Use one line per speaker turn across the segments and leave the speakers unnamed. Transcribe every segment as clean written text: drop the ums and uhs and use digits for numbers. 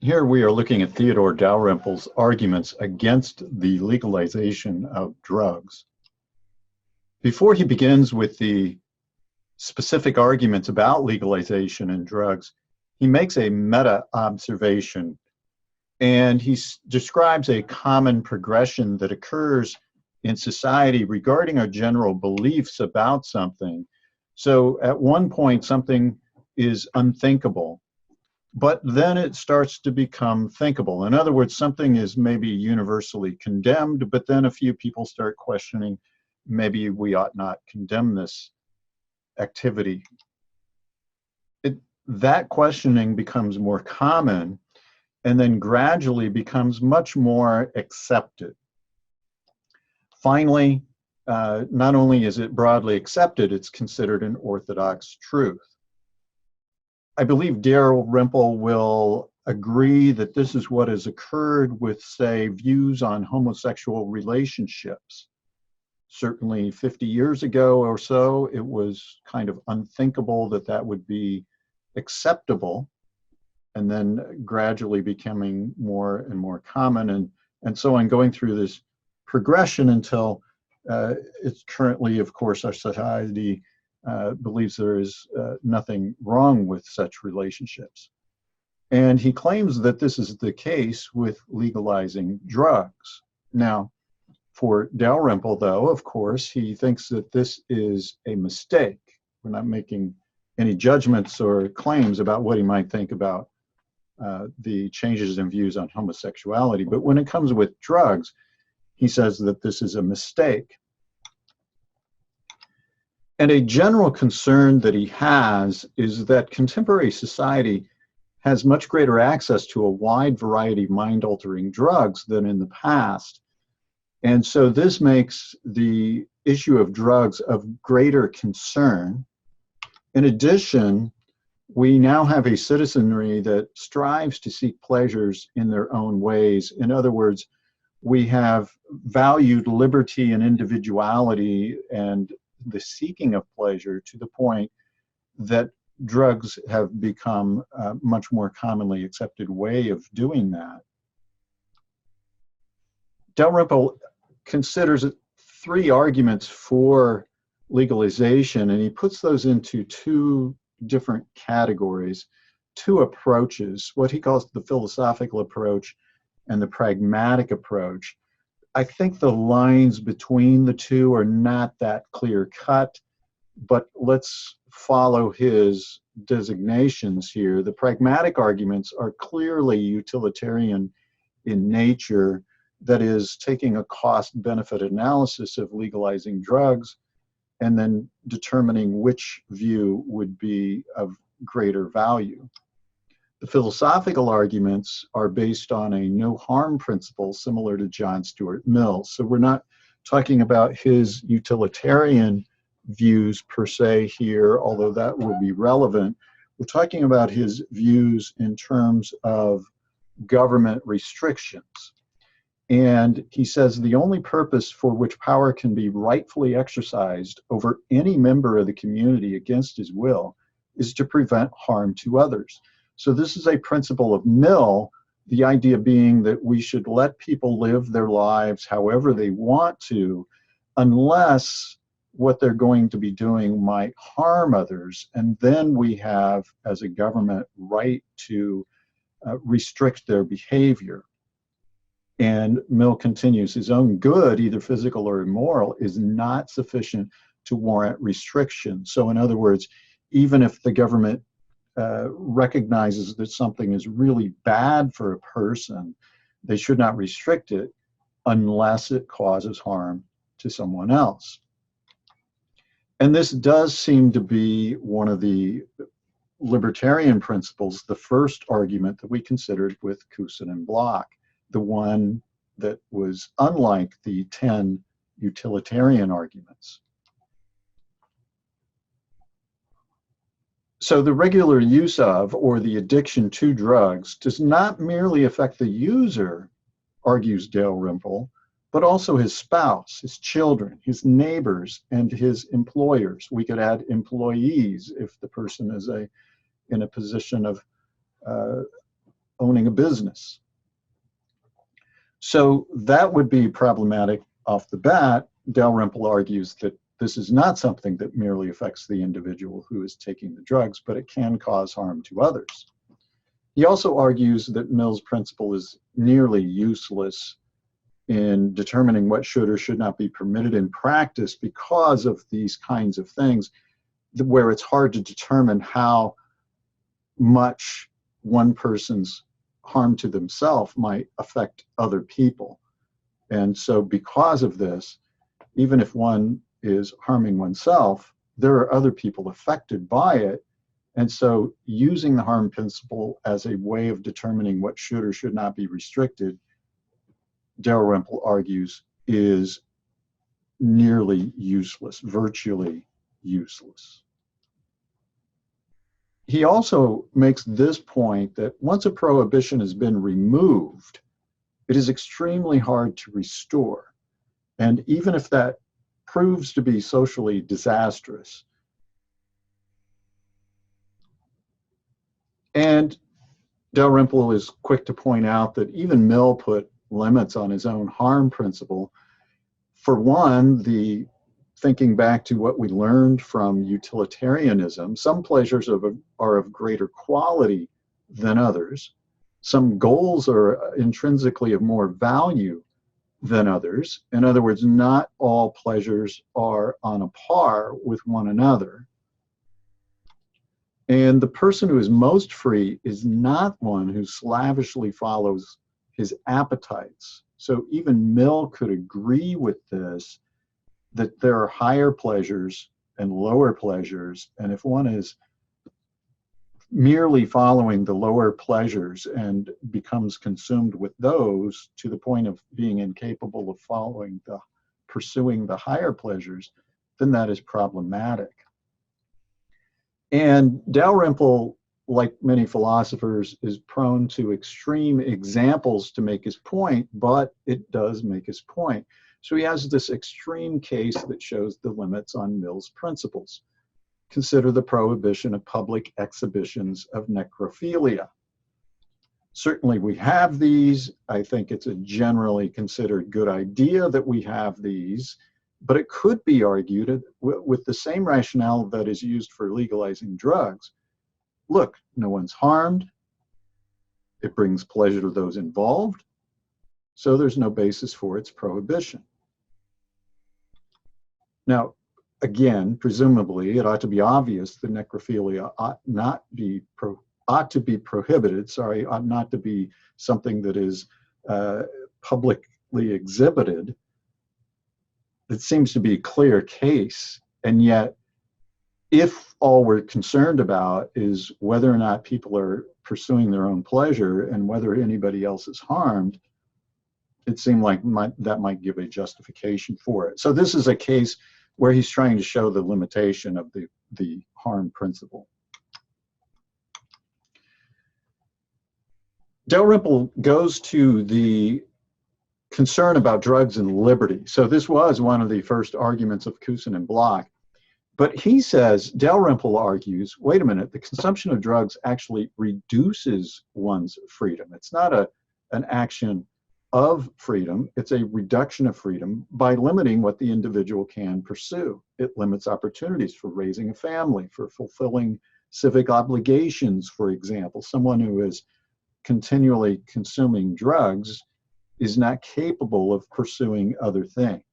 Here we are looking at Theodore Dalrymple's arguments against the legalization of drugs. Before he begins with the specific arguments about legalization and drugs, he makes a meta-observation, and he describes a common progression that occurs in society regarding our general beliefs about something. So at one point, something is unthinkable, but then it starts to become thinkable. In other words, something is maybe universally condemned, but then a few people start questioning, maybe we ought not condemn this activity. That questioning becomes more common and then gradually becomes much more accepted. Finally, not only is it broadly accepted, it's considered an orthodox truth. I believe Dalrymple will agree that this is what has occurred with, say, views on homosexual relationships. Certainly 50 years ago or so, it was kind of unthinkable that that would be acceptable, and then gradually becoming more and more common, and so on, going through this progression until it's currently, of course, our society believes there is nothing wrong with such relationships. And he claims that this is the case with legalizing drugs. Now, for Dalrymple, though, of course, he thinks that this is a mistake. We're not making any judgments or claims about what he might think about the changes in views on homosexuality. But when it comes with drugs, he says that this is a mistake. And a general concern that he has is that contemporary society has much greater access to a wide variety of mind-altering drugs than in the past. And so this makes the issue of drugs of greater concern. In addition, we now have a citizenry that strives to seek pleasures in their own ways. In other words, we have valued liberty and individuality and the seeking of pleasure to the point that drugs have become a much more commonly accepted way of doing that. Dalrymple considers three arguments for legalization, and he puts those into two different categories, two approaches, what he calls the philosophical approach and the pragmatic approach. I think the lines between the two are not that clear cut, but let's follow his designations here. The pragmatic arguments are clearly utilitarian in nature, that is, taking a cost-benefit analysis of legalizing drugs and then determining which view would be of greater value. The philosophical arguments are based on a no-harm principle similar to John Stuart Mill. So we're not talking about his utilitarian views per se here, although that will be relevant. We're talking about his views in terms of government restrictions. And he says the only purpose for which power can be rightfully exercised over any member of the community against his will is to prevent harm to others. So this is a principle of Mill, the idea being that we should let people live their lives however they want to, unless what they're going to be doing might harm others. And then we have, as a government, right to restrict their behavior. And Mill continues, his own good, either physical or immoral, is not sufficient to warrant restriction. So in other words, even if the government recognizes that something is really bad for a person, they should not restrict it unless it causes harm to someone else. And this does seem to be one of the libertarian principles, the first argument that we considered with Coussin and Bloch, the one that was unlike the 10 utilitarian arguments. So the regular use of or the addiction to drugs does not merely affect the user, argues Dalrymple, but also his spouse, his children, his neighbors, and his employers. We could add employees if the person is in a position of owning a business. So that would be problematic off the bat. Dalrymple argues that this is not something that merely affects the individual who is taking the drugs, but it can cause harm to others. He also argues that Mill's principle is nearly useless in determining what should or should not be permitted in practice because of these kinds of things, where it's hard to determine how much one person's harm to themselves might affect other people. And so because of this, even if one is harming oneself, there are other people affected by it. And so using the harm principle as a way of determining what should or should not be restricted, Dalrymple argues, is nearly useless, virtually useless. He also makes this point that once a prohibition has been removed, it is extremely hard to restore. And even if that proves to be socially disastrous, and Dalrymple is quick to point out that even Mill put limits on his own harm principle. For one, thinking back to what we learned from utilitarianism, some pleasures are of greater quality than others. Some goals are intrinsically of more value than others. In other words, not all pleasures are on a par with one another. And the person who is most free is not one who slavishly follows his appetites. So even Mill could agree with this, that there are higher pleasures and lower pleasures. And if one is merely following the lower pleasures and becomes consumed with those to the point of being incapable of pursuing the higher pleasures, then that is problematic. And Dalrymple, like many philosophers, is prone to extreme examples to make his point, but it does make his point. So he has this extreme case that shows the limits on Mill's principles. Consider the prohibition of public exhibitions of necrophilia. Certainly we have these. I think it's a generally considered good idea that we have these, but it could be argued with the same rationale that is used for legalizing drugs. Look, no one's harmed. It brings pleasure to those involved. So there's no basis for its prohibition. Now, again, presumably, it ought to be obvious that necrophilia ought to be prohibited, ought not to be something that is publicly exhibited. It seems to be a clear case, and yet if all we're concerned about is whether or not people are pursuing their own pleasure and whether anybody else is harmed, it seemed like that might give a justification for it. So this is a case where he's trying to show the limitation of the harm principle. Dalrymple goes to the concern about drugs and liberty. So this was one of the first arguments of Cousin and Bloch. But he says, Dalrymple argues, wait a minute, the consumption of drugs actually reduces one's freedom. It's not an action of freedom, it's a reduction of freedom by limiting what the individual can pursue. It limits opportunities for raising a family, for fulfilling civic obligations, for example. Someone who is continually consuming drugs is not capable of pursuing other things.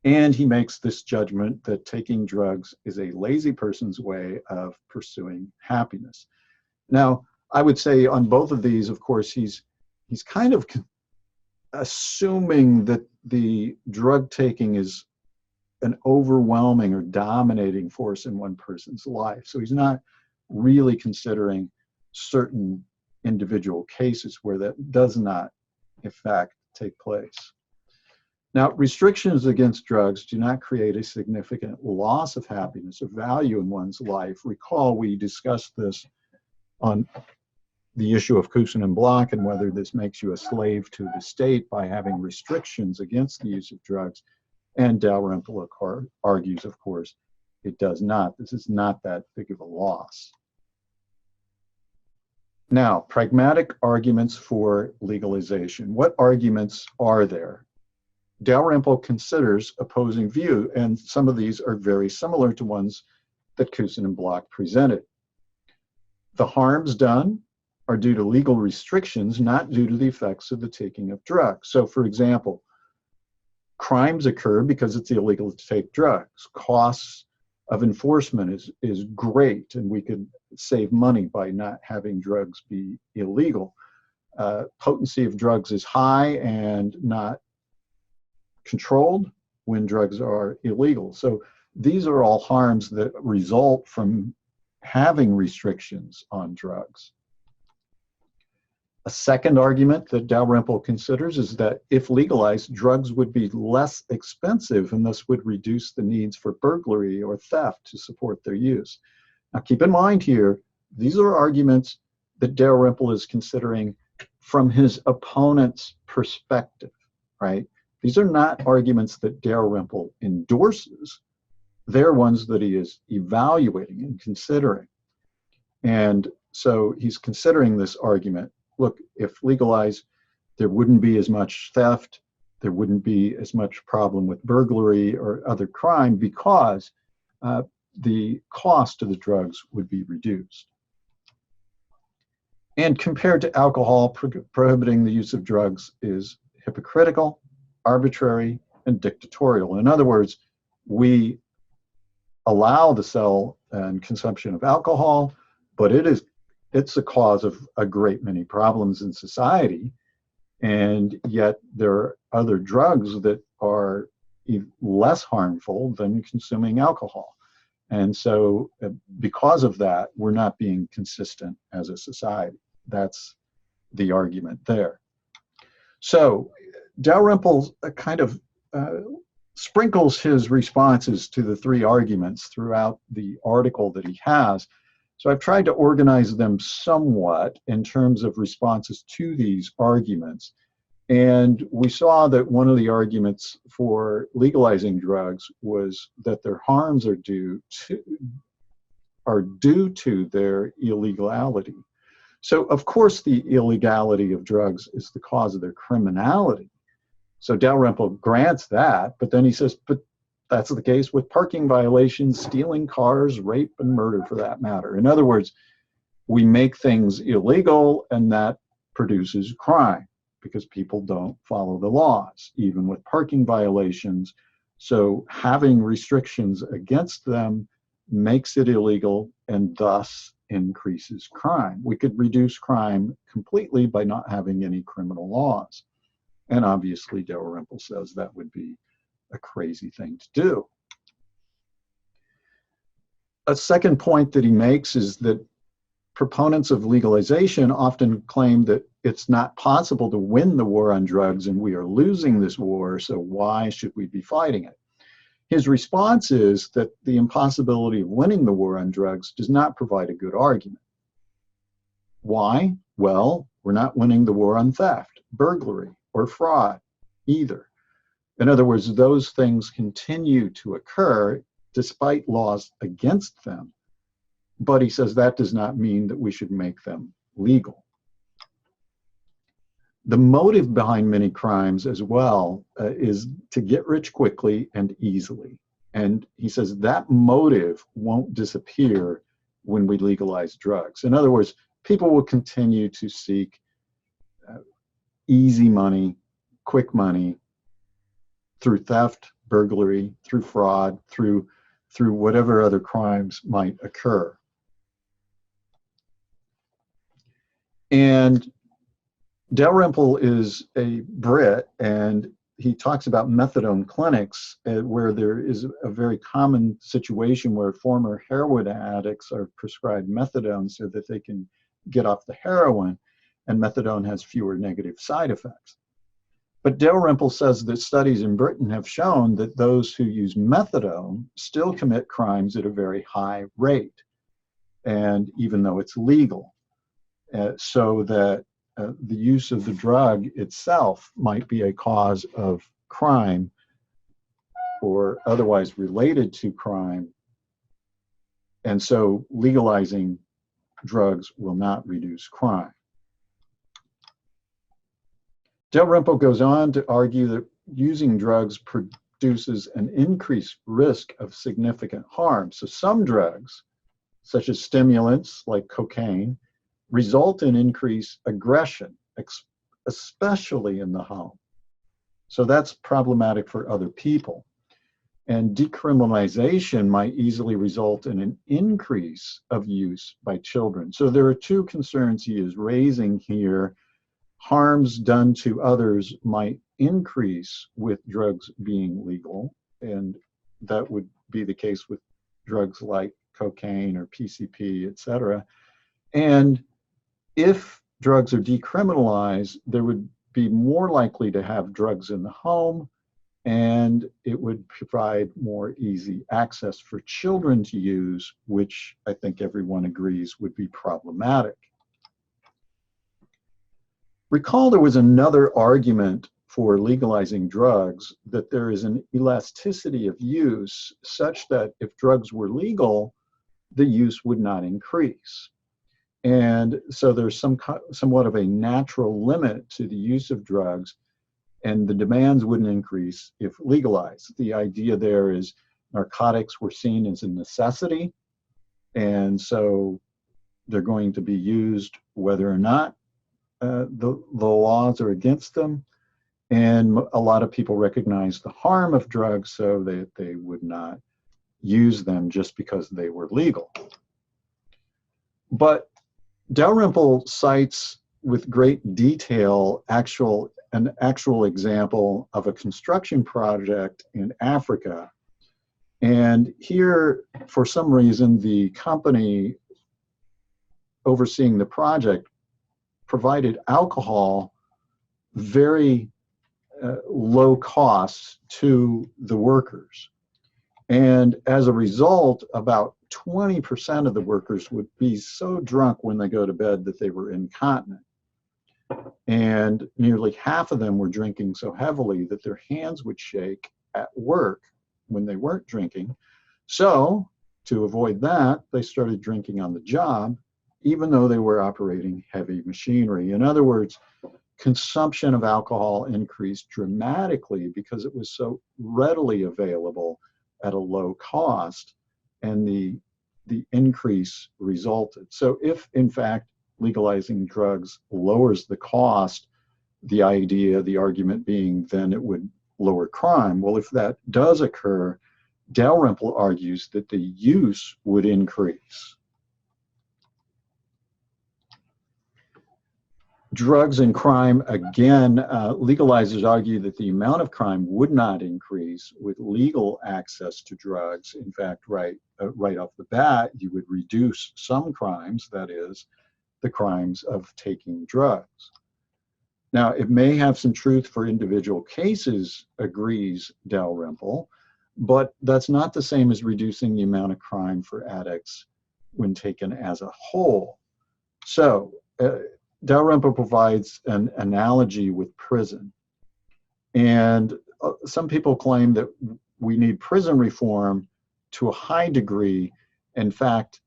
And he makes this judgment that taking drugs is a lazy person's way of pursuing happiness. Now, I would say on both of these, of course, he's kind of assuming that the drug taking is an overwhelming or dominating force in one person's life. So he's not really considering certain individual cases where that does not, in fact, take place. Now, restrictions against drugs do not create a significant loss of happiness or value in one's life. Recall we discussed this on the issue of Cousin and Bloch and whether this makes you a slave to the state by having restrictions against the use of drugs. And Dalrymple argues, of course, it does not. This is not that big of a loss. Now, pragmatic arguments for legalization. What arguments are there? Dalrymple considers opposing view, and some of these are very similar to ones that Kusin and Block presented. The harms done are due to legal restrictions, not due to the effects of the taking of drugs. So, for example, crimes occur because it's illegal to take drugs. Costs of enforcement is great, and we could save money by not having drugs be illegal. Potency of drugs is high and not controlled when drugs are illegal. So these are all harms that result from having restrictions on drugs. A second argument that Dalrymple considers is that if legalized, drugs would be less expensive and thus would reduce the needs for burglary or theft to support their use. Now keep in mind here, these are arguments that Dalrymple is considering from his opponent's perspective, right? These are not arguments that Dalrymple endorses. They're ones that he is evaluating and considering. And so he's considering this argument. Look, if legalized, there wouldn't be as much theft, there wouldn't be as much problem with burglary or other crime because the cost of the drugs would be reduced. And compared to alcohol, prohibiting the use of drugs is hypocritical, arbitrary, and dictatorial. In other words, we allow the sale and consumption of alcohol, but it's the cause of a great many problems in society, and yet there are other drugs that are less harmful than consuming alcohol. And so because of that, we're not being consistent as a society. That's the argument there. So Dalrymple kind of sprinkles his responses to the three arguments throughout the article that he has. So I've tried to organize them somewhat in terms of responses to these arguments. And we saw that one of the arguments for legalizing drugs was that their harms are due to their illegality. So of course the illegality of drugs is the cause of their criminality. So Dalrymple grants that, but then he says, but that's the case with parking violations, stealing cars, rape, and murder for that matter. In other words, we make things illegal and that produces crime because people don't follow the laws, even with parking violations. So having restrictions against them makes it illegal and thus increases crime. We could reduce crime completely by not having any criminal laws. And obviously Dalrymple says that would be a crazy thing to do. A second point that he makes is that proponents of legalization often claim that it's not possible to win the war on drugs and we are losing this war, so why should we be fighting it? His response is that the impossibility of winning the war on drugs does not provide a good argument. Why? Well, we're not winning the war on theft, burglary, or fraud either. In other words, those things continue to occur despite laws against them. But he says that does not mean that we should make them legal. The motive behind many crimes as well is to get rich quickly and easily. And he says that motive won't disappear when we legalize drugs. In other words, people will continue to seek easy money, quick money, through theft, burglary, through fraud, through whatever other crimes might occur. And Dalrymple is a Brit, and he talks about methadone clinics where there is a very common situation where former heroin addicts are prescribed methadone so that they can get off the heroin, and methadone has fewer negative side effects. But Dalrymple says that studies in Britain have shown that those who use methadone still commit crimes at a very high rate, and even though it's legal, so that the use of the drug itself might be a cause of crime or otherwise related to crime. And so legalizing drugs will not reduce crime. Dalrymple goes on to argue that using drugs produces an increased risk of significant harm. So some drugs, such as stimulants like cocaine, result in increased aggression, especially in the home. So that's problematic for other people. And decriminalization might easily result in an increase of use by children. So there are two concerns he is raising here. Harms done to others might increase with drugs being legal, and that would be the case with drugs like cocaine or PCP, et cetera. And if drugs are decriminalized, there would be more likely to have drugs in the home, and it would provide more easy access for children to use, which I think everyone agrees would be problematic. Recall there was another argument for legalizing drugs, that there is an elasticity of use such that if drugs were legal, the use would not increase. And so there's somewhat of a natural limit to the use of drugs, and the demands wouldn't increase if legalized. The idea there is narcotics were seen as a necessity, and so they're going to be used whether or not the laws are against them. And a lot of people recognize the harm of drugs, so they would not use them just because they were legal. But Dalrymple cites with great detail an actual example of a construction project in Africa. And here, for some reason, the company overseeing the project provided alcohol very low cost to the workers. And as a result, about 20% of the workers would be so drunk when they go to bed that they were incontinent. And nearly half of them were drinking so heavily that their hands would shake at work when they weren't drinking. So to avoid that, they started drinking on the job, even though they were operating heavy machinery. In other words, consumption of alcohol increased dramatically because it was so readily available at a low cost, and the increase resulted. So if, in fact, legalizing drugs lowers the cost, the argument being then it would lower crime. Well, if that does occur, Dalrymple argues that the use would increase. Drugs and crime, again, legalizers argue that the amount of crime would not increase with legal access to drugs. In fact, right off the bat, you would reduce some crimes, that is, the crimes of taking drugs. Now, it may have some truth for individual cases, agrees Dalrymple, but that's not the same as reducing the amount of crime for addicts when taken as a whole. So, Dalrymple provides an analogy with prison. And some people claim that we need prison reform to a high degree. In fact,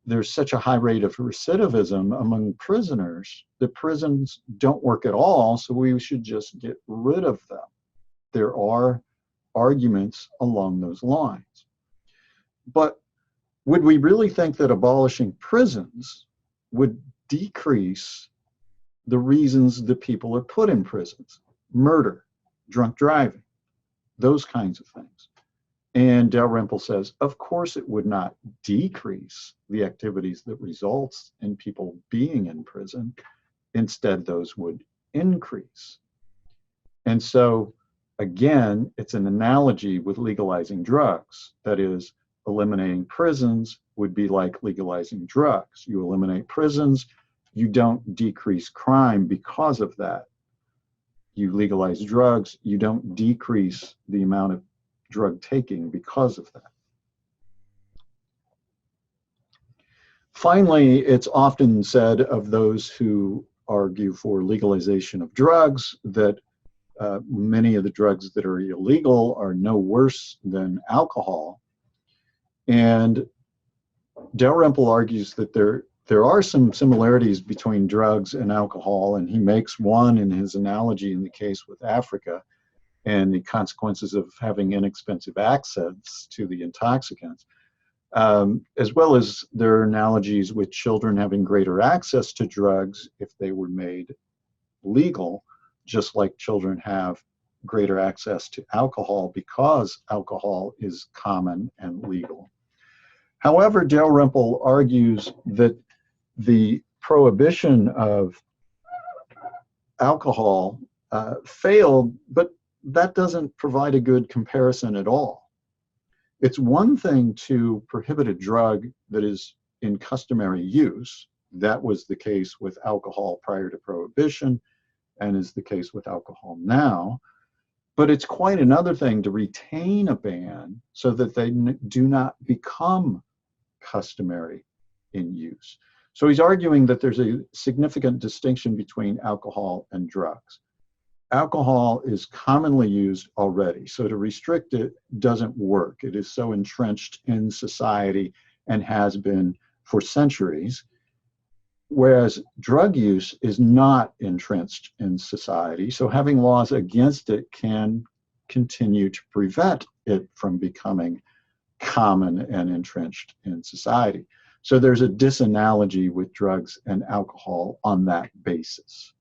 there's such a high rate of recidivism among prisoners that prisons don't work at all, so we should just get rid of them. There are arguments along those lines. But would we really think that abolishing prisons would decrease the reasons that people are put in prisons? Murder, drunk driving, those kinds of things. And Dalrymple says, of course it would not decrease the activities that results in people being in prison. Instead, those would increase. And so, again, it's an analogy with legalizing drugs. That is, eliminating prisons would be like legalizing drugs. You eliminate prisons, you don't decrease crime because of that. You legalize drugs, you don't decrease the amount of drug taking because of that. Finally, it's often said of those who argue for legalization of drugs that many of the drugs that are illegal are no worse than alcohol. And Dalrymple argues that there there are some similarities between drugs and alcohol, and he makes one in his analogy in the case with Africa and the consequences of having inexpensive access to the intoxicants, as well as their analogies with children having greater access to drugs if they were made legal, just like children have greater access to alcohol because alcohol is common and legal. However, Dalrymple argues that the prohibition of alcohol failed, but that doesn't provide a good comparison at all. It's one thing to prohibit a drug that is in customary use. That was the case with alcohol prior to prohibition and is the case with alcohol now. But it's quite another thing to retain a ban so that they do not become customary in use. So he's arguing that there's a significant distinction between alcohol and drugs. Alcohol is commonly used already, so to restrict it doesn't work. It is so entrenched in society and has been for centuries, whereas drug use is not entrenched in society, so having laws against it can continue to prevent it from becoming common and entrenched in society. So there's a disanalogy with drugs and alcohol on that basis.